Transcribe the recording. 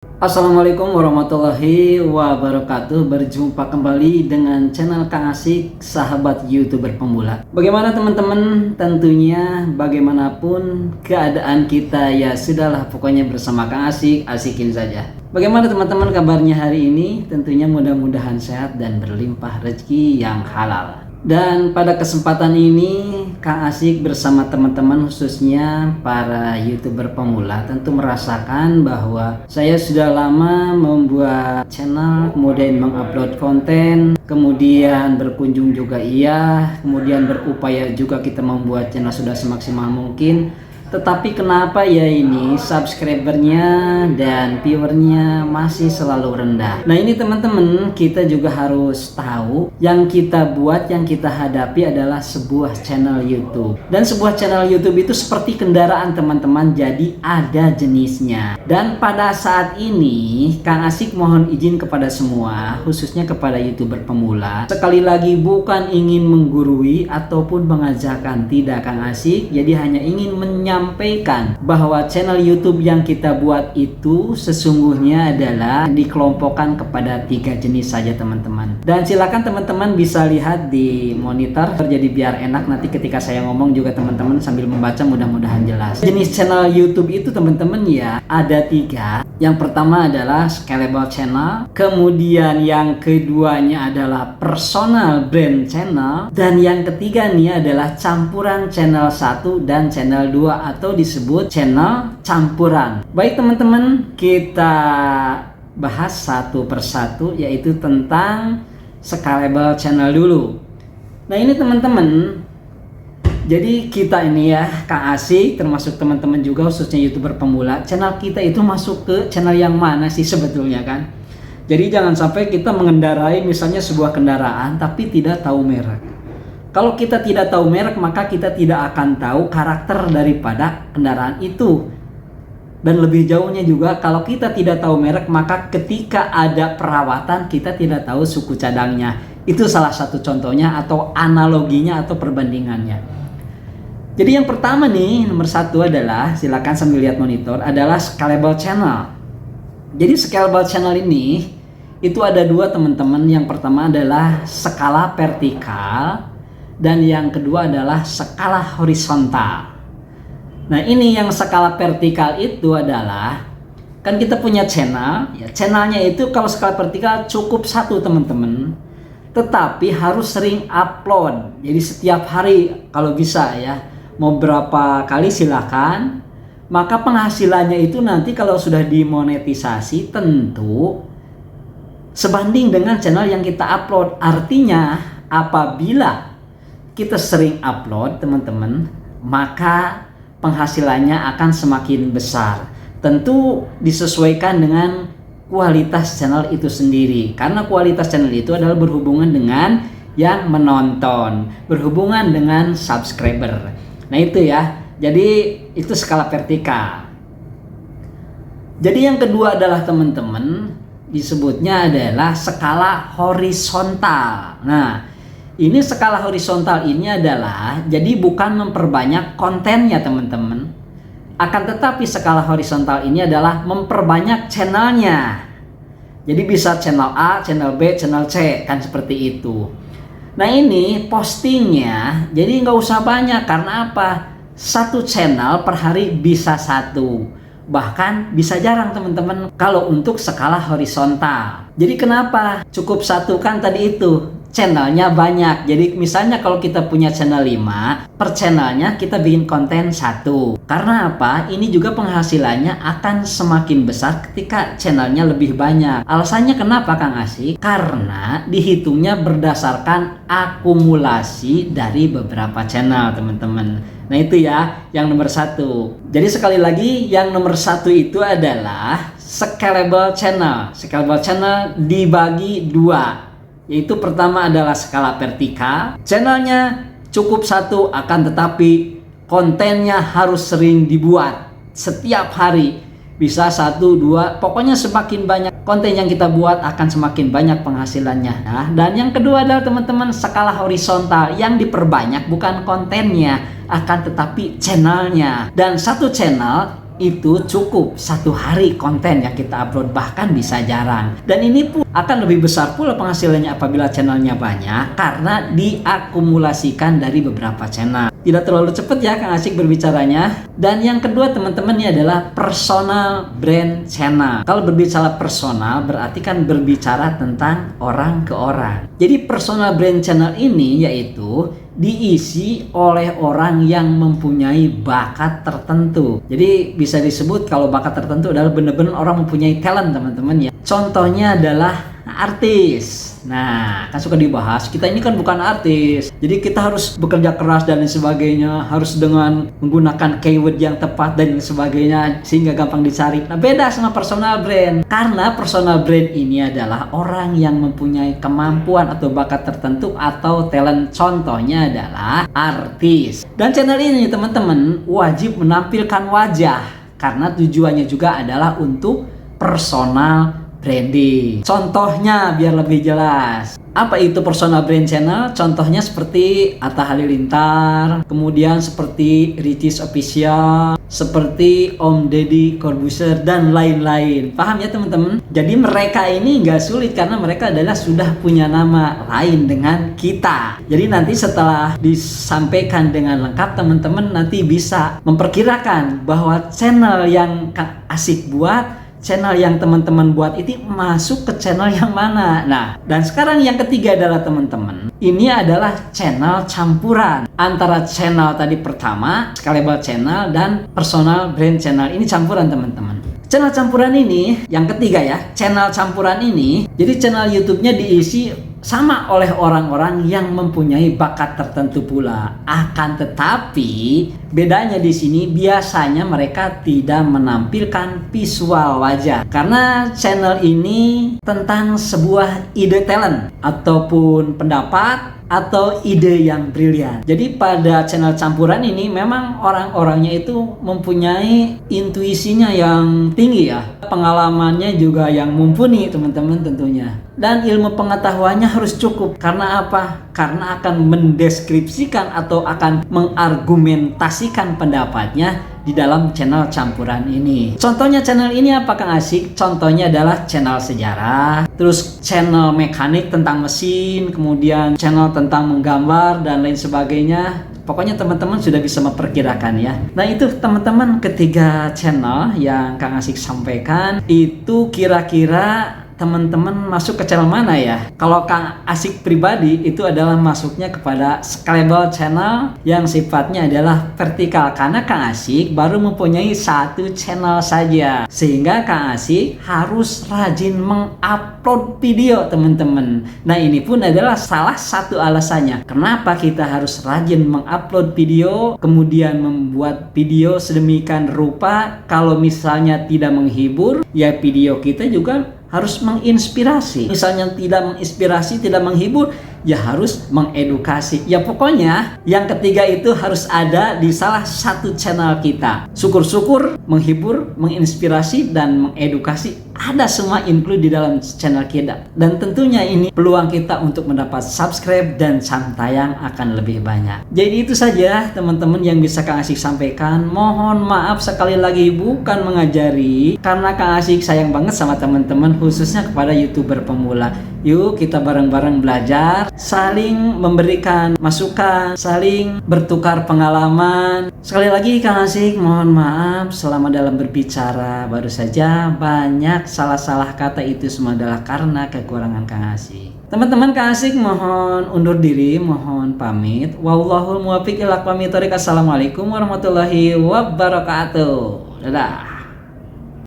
Assalamualaikum warahmatullahi wabarakatuh. Berjumpa kembali dengan channel Kang Asik, sahabat YouTuber pemula. Bagaimana teman-teman? Tentunya bagaimanapun keadaan kita, ya sudahlah, pokoknya bersama Kang Asik, asikin saja. Bagaimana teman-teman kabarnya hari ini? Tentunya mudah-mudahan sehat dan berlimpah rezeki yang halal. Dan pada kesempatan ini Kang Asik bersama teman-teman, khususnya para YouTuber pemula, tentu merasakan bahwa saya sudah lama membuat channel, kemudian mengupload konten, kemudian berkunjung juga iya, kemudian berupaya juga kita membuat channel sudah semaksimal mungkin. Tetapi kenapa ya ini subscribernya dan viewernya masih selalu rendah. Nah ini teman-teman, kita juga harus tahu yang kita buat, yang kita hadapi adalah sebuah channel YouTube. Dan sebuah channel YouTube itu seperti kendaraan teman-teman, jadi ada jenisnya. Dan pada saat ini Kang Asik mohon izin kepada semua, khususnya kepada YouTuber pemula, sekali lagi bukan ingin menggurui ataupun mengajarkan, tidak Kang Asik. Jadi hanya ingin menyampaikan bahwa channel YouTube yang kita buat itu sesungguhnya adalah dikelompokkan kepada 3 jenis saja teman-teman. Dan silakan teman-teman bisa lihat di monitor, jadi biar enak nanti ketika saya ngomong juga teman-teman sambil membaca, mudah-mudahan jelas. Jenis channel YouTube itu teman-teman ya ada 3. Yang pertama adalah scalable channel, kemudian yang keduanya adalah personal brand channel, dan yang ketiga nih adalah campuran channel 1 dan channel 2 atau disebut channel campuran. Baik teman-teman, kita bahas satu persatu, yaitu tentang scalable channel dulu. Nah ini teman-teman, jadi kita ini ya Kang Asik, termasuk teman-teman juga khususnya YouTuber pemula, channel kita itu masuk ke channel yang mana sih sebetulnya kan? Jadi jangan sampai kita mengendarai misalnya sebuah kendaraan tapi tidak tahu merek. Kalau kita tidak tahu merek, maka kita tidak akan tahu karakter daripada kendaraan itu. Dan lebih jauhnya juga, kalau kita tidak tahu merek, maka ketika ada perawatan kita tidak tahu suku cadangnya. Itu salah satu contohnya atau analoginya atau perbandingannya. Jadi yang pertama nih, nomor 1 adalah, silakan sambil lihat monitor, adalah scalable channel. Jadi scalable channel ini itu ada 2 teman-teman. Yang pertama adalah skala vertikal, dan yang kedua adalah skala horizontal. Nah ini yang skala vertikal itu adalah, kan kita punya channel ya, channelnya itu kalau skala vertikal cukup 1 teman-teman, tetapi harus sering upload. Jadi setiap hari kalau bisa ya, mau berapa kali silakan. Maka penghasilannya itu nanti kalau sudah dimonetisasi tentu sebanding dengan channel yang kita upload. Artinya apabila kita sering upload teman-teman, maka penghasilannya akan semakin besar. Tentu disesuaikan dengan kualitas channel itu sendiri, karena kualitas channel itu adalah berhubungan dengan yang menonton, berhubungan dengan subscriber. Nah itu ya, jadi itu skala vertikal. Jadi yang kedua adalah teman-teman, disebutnya adalah skala horizontal. Nah ini skala horizontal ini adalah, jadi bukan memperbanyak kontennya teman-teman, akan tetapi skala horizontal ini adalah memperbanyak channelnya. Jadi bisa channel A, channel B, channel C, kan seperti itu. Nah ini postingnya jadi nggak usah banyak, karena apa? 1 channel per hari bisa 1, bahkan bisa jarang teman-teman kalau untuk skala horizontal. Jadi kenapa cukup 1? Kan tadi itu channelnya banyak. Jadi misalnya kalau kita punya channel 5, per channelnya kita bikin konten 1. Karena apa? Ini juga penghasilannya akan semakin besar ketika channelnya lebih banyak. Alasannya kenapa Kang Asik? Karena dihitungnya berdasarkan akumulasi dari beberapa channel teman-teman. Nah itu ya yang nomor 1. Jadi sekali lagi, yang nomor 1 itu adalah scalable channel. Scalable channel dibagi 2. Yaitu pertama adalah skala vertikal, channelnya cukup 1, akan tetapi kontennya harus sering dibuat setiap hari, bisa 1, 2, pokoknya semakin banyak konten yang kita buat akan semakin banyak penghasilannya. Nah, dan yang kedua adalah teman-teman skala horizontal, yang diperbanyak bukan kontennya akan tetapi channelnya. Dan 1 channel itu cukup 1 hari konten yang kita upload, bahkan bisa jarang. Dan ini pun akan lebih besar pula penghasilannya apabila channelnya banyak karena diakumulasikan dari beberapa channel. Tidak terlalu cepat ya Kang Asik berbicaranya. Dan yang kedua teman-teman ini adalah personal brand channel. Kalau berbicara personal berarti kan berbicara tentang orang ke orang. Jadi personal brand channel ini yaitu diisi oleh orang yang mempunyai bakat tertentu. Jadi bisa disebut kalau bakat tertentu adalah benar-benar orang mempunyai talent teman-teman ya. Contohnya adalah artis. Nah, kan suka dibahas, kita ini kan bukan artis. Jadi kita harus bekerja keras dan lain sebagainya, harus dengan menggunakan keyword yang tepat dan lain sebagainya sehingga gampang dicari. Nah, beda sama personal brand. Karena personal brand ini adalah orang yang mempunyai kemampuan atau bakat tertentu atau talent. Contohnya adalah artis. Dan channel ini teman-teman wajib menampilkan wajah karena tujuannya juga adalah untuk personal branding. Contohnya biar lebih jelas. Apa itu personal brand channel? Contohnya seperti Atta Halilintar, kemudian seperti Ricis Official, seperti Om Deddy Corbuzier dan lain-lain. Paham ya teman-teman? Jadi mereka ini nggak sulit karena mereka adalah sudah punya nama lain dengan kita. Jadi nanti setelah disampaikan dengan lengkap teman-teman nanti bisa memperkirakan bahwa channel yang Kang Asik buat, channel yang teman-teman buat itu masuk ke channel yang mana. Nah, dan sekarang yang ketiga adalah teman-teman, ini adalah channel campuran antara channel tadi pertama, scalable channel, dan personal brand channel. Ini campuran teman-teman. Channel campuran ini, yang ketiga ya, channel campuran ini, jadi channel YouTube-nya diisi sama oleh orang-orang yang mempunyai bakat tertentu pula. Akan tetapi bedanya di sini biasanya mereka tidak menampilkan visual wajah karena channel ini tentang sebuah ide talent ataupun pendapat atau ide yang brilian. Jadi pada channel campuran ini memang orang-orangnya itu mempunyai intuisinya yang tinggi ya. Pengalamannya juga yang mumpuni teman-teman tentunya. Dan ilmu pengetahuannya harus cukup. Karena apa? Karena akan mendeskripsikan atau akan mengargumentasikan pendapatnya di dalam channel campuran ini. Contohnya channel ini apa Kang Asik? Contohnya adalah channel sejarah, terus channel mekanik tentang mesin, kemudian channel tentang menggambar dan lain sebagainya. Pokoknya teman-teman sudah bisa memperkirakan ya. Nah itu teman-teman ketiga channel yang Kang Asik sampaikan itu kira-kira teman-teman masuk ke channel mana ya? Kalau Kang Asik pribadi itu adalah masuknya kepada scalable channel yang sifatnya adalah vertikal karena Kang Asik baru mempunyai 1 channel saja sehingga Kang Asik harus rajin mengupload video teman-teman. Nah ini pun adalah salah satu alasannya kenapa kita harus rajin mengupload video, kemudian membuat video sedemikian rupa. Kalau misalnya tidak menghibur ya video kita juga harus menginspirasi. Misalnya tidak menginspirasi, tidak menghibur, ya harus mengedukasi. Ya pokoknya yang ketiga itu harus ada di salah satu channel kita. Syukur-syukur, menghibur, menginspirasi, dan mengedukasi ada semua include di dalam channel kita. Dan tentunya ini peluang kita untuk mendapat subscribe dan jam tayang akan lebih banyak. Jadi itu saja teman-teman yang bisa Kang Asik sampaikan. Mohon maaf sekali lagi bukan mengajari karena Kang Asik sayang banget sama teman-teman khususnya kepada YouTuber pemula. Yuk kita bareng-bareng belajar, saling memberikan masukan, saling bertukar pengalaman. Sekali lagi Kang Asik mohon maaf selama dalam berbicara baru saja banyak salah-salah kata, itu semua adalah karena kekurangan Kang Asik. Teman-teman Kang Asik mohon undur diri, mohon pamit. Wallahul muwaffiq ila aqwamit thoriq. Assalamualaikum warahmatullahi wabarakatuh. Dadah.